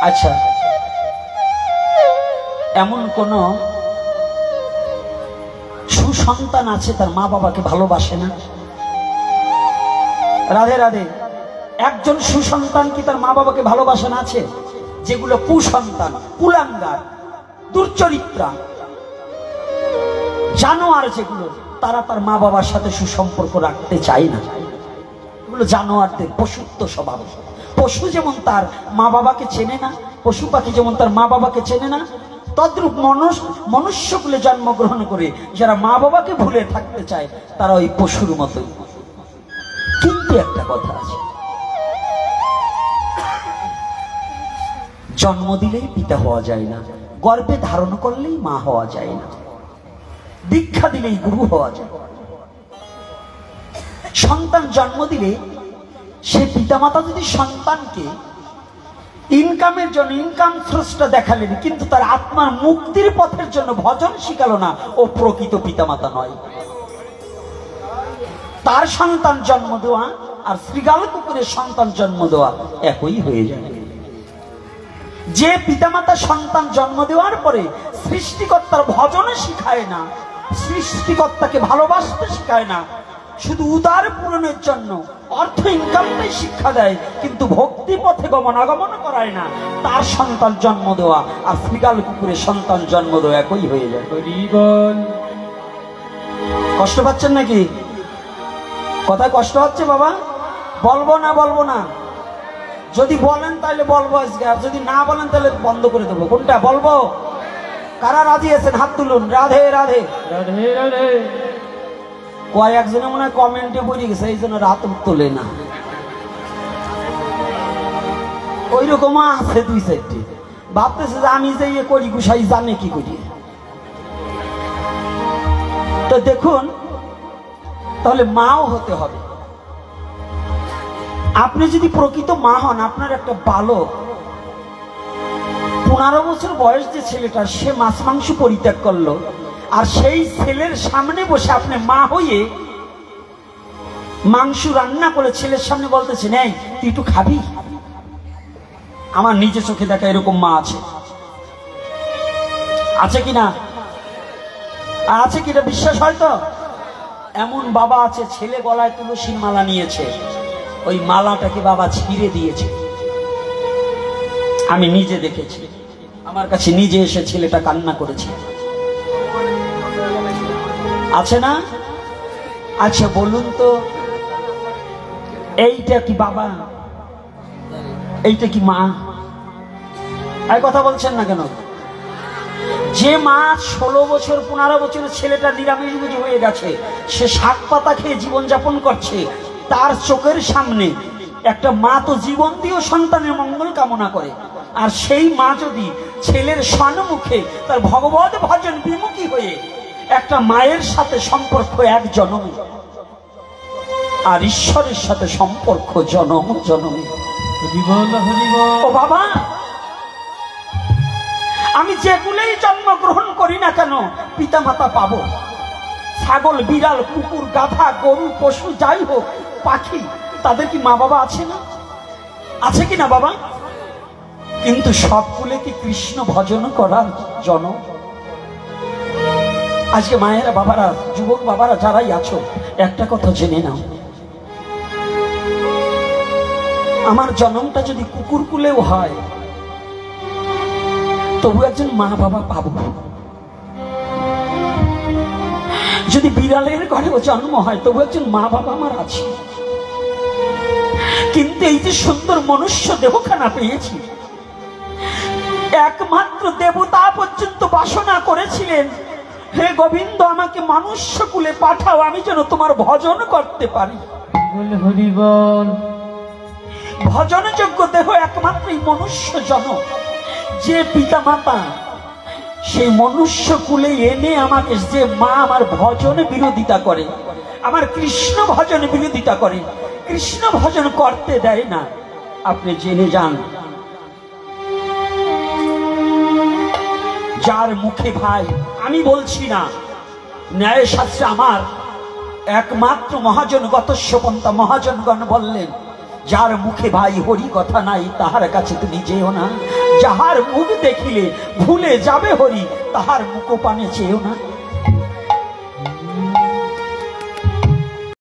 আচ্ছা, এমন কোন সুসন্তান আছে তার মা বাবাকে ভালোবাসে না? রাধে রাধে। একজন সুসন্তান কি তার মা বাবাকে ভালোবাসে না? আছে। যেগুলো কুসন্তান, কুলাঙ্গার, দুর্চরিত্রা, জানোয়ার, যেগুলো তারা তার মা বাবার সাথে সুসম্পর্ক রাখতে চায় না। এগুলো জানোয়ারদের পশুত্ব স্বভাব। পশু যেমন তার মা বাবাকে চেনে না, পশু পাখি যেমন তার মা বাবাকে চেনে না, তদ্রূপ মনুষ্যকুলে জন্মগ্রহণ করে যারা মা বাবাকে ভুলে থাকতে চায় তারা ওই পশুর মতোই। কিন্তু একটা কথা আছে, জন্ম দিলেই পিতা হওয়া যায় না, গর্ভে ধারণ করলেই মা হওয়া যায় না, দীক্ষা দিলেই গুরু হওয়া যায়। সন্তান জন্ম দিলে সে পিতামাতা যদি সন্তানকে ইনকামের জন্য ইনকাম স্রষ্টা দেখালেন কিন্তু তার আত্মার মুক্তির পথের জন্য ভজন শিখালো না, ও প্রকৃত পিতামাতা নয়। তার সন্তান জন্ম দেওয়া আর শ্রীগাল কুকুরের সন্তান জন্ম দেওয়া একই হয়ে যায়। যে পিতামাতা সন্তান জন্ম দেওয়ার পরে সৃষ্টিকর্তার ভজনে শিখায় না, সৃষ্টিকর্তাকে ভালোবাসতে শিখায় না, শুধু উদার পূরণের জন্য অর্থ ইনকামটাই শিক্ষা দেয় কিন্তু ভক্তি পথে গমনাগমন করায় না, তার সন্তান জন্ম দেওয়া আর শ্রীগাল কুকুরের সন্তান জন্ম দেওয়া একই হয়ে যায়। কষ্ট পাচ্ছেন নাকি? কথায় কষ্ট হচ্ছে বাবা? বলবো না বলবো না? যদি বলেন তাহলে বলবো আজকে, আর যদি না বলেন তাহলে বন্ধ করে দেবো। কোনটা বলবো? কারা রাজি আছেন হাত তুলুন। রাধে রাধে রাধে রাধে। কয়েকজনে মনে হয় কমেন্টে পড়ে গেছে, এই জন্য রাত তোলে না। ওই রকম আছে দুই চারটে, ভাবতেছে যে আমি যে ইয়ে করি গুসাই জানে কি করি। তো দেখুন, তাহলে মাও হতে হবে। আপনি যদি প্রকৃত মা হন, আপনার একটা বালক 15 বছর বয়স যে ছেলেটা, সে মাছ মাংস পরিত্যাগ করলো, আর সেই ছেলের সামনে বসে আপনি মা হয়ে মাংস রান্না করে ছেলের সামনে বলতেছেন, এই তুই একটু খাবি? আমার নিজে চোখে দেখা এরকম মা আছে। আছে কিনা? আছে কিনা বিশ্বাস হয় তো? এমন বাবা আছে, ছেলে গলায় তুলসীর মালা নিয়েছে, ওই মালাটাকে বাবা ছিঁড়ে দিয়েছে। আমি নিজে দেখেছি, আমার কাছে নিজে এসে ছেলেটা কান্না করেছে। আছে না? আচ্ছা বলুন তো, এইটা কি বাবা? এইটা কি মা? আর কথা বলছেন না কেন? যে মা 16 বছর 15 বছরের ছেলেটা নিরামিষ বুঝি হয়ে গেছে, সে শাক পাতা খেয়ে জীবনযাপন করছে, তার চোখের সামনে একটা মা তো জীবন দিয়েও সন্তানের মঙ্গল কামনা করে, আর সেই মা যদি ছেলের সম্মুখে তার ভগবত ভজন বিমুখী হয়ে একটা মায়ের সাথে সম্পর্ক এক জনমে, আর ঈশ্বরের সাথে সম্পর্ক জনম জনমে। ও বাবা, আমি যেগুলোই জন্মগ্রহণ করি না কেন পিতা মাতা পাবো। ছাগল, বিড়াল, কুকুর, গাধা, গরু, পশু, যাই হোক, পাখি, তাদের কি মা বাবা আছে না? আছে কি না বাবা? কিন্তু সবগুলো কি কৃষ্ণ ভজন করার জনম? আজকে মায়েরা, বাবারা, যুবক বাবারা যারাই আছো, একটা কথা জেনে নাও, আমার জন্মটা যদি কুকুর কুলেও হয় তবু একজন মা বাবা পাবো। যদি বিড়ালের ঘরেও জন্ম হয় তবু একজন মা বাবা আমার আছে। কিন্তু এই যে সুন্দর মনুষ্য দেহখানা পেয়েছি, একমাত্র দেবতা পর্যন্ত বাসনা করেছিলেন, হে গোবিন্দ আমাকে মনুষ্য কুলে পাঠাও, আমি যেন তোমার ভজন করতে পারি। বল হরি বল। ভজনযোগ্য দেহ একমাত্র এই মনুষ্য জনম। যে পিতা মাতা সেই মনুষ্য কুলে এনে আমাকে, যে মা আমার ভজনে বিরোধিতা করে, আমার কৃষ্ণ ভজনে বিরোধিতা করে, কৃষ্ণ ভজন করতে দেয় না, আপনি জেনে যান যার মুখে ভাই, আমি বলছি না, ন্যায় শাস্ত্রে আমার একমাত্র মহাজন গতস্বপন্থা মহাজনগণ বললেন, যার মুখে ভাই হরি কথা নাই তাহার কাছে তুমি যেও না, যাহার মুখ দেখিলে ভুলে যাবে হরি তাহার মুখ পানে চেয়েও না।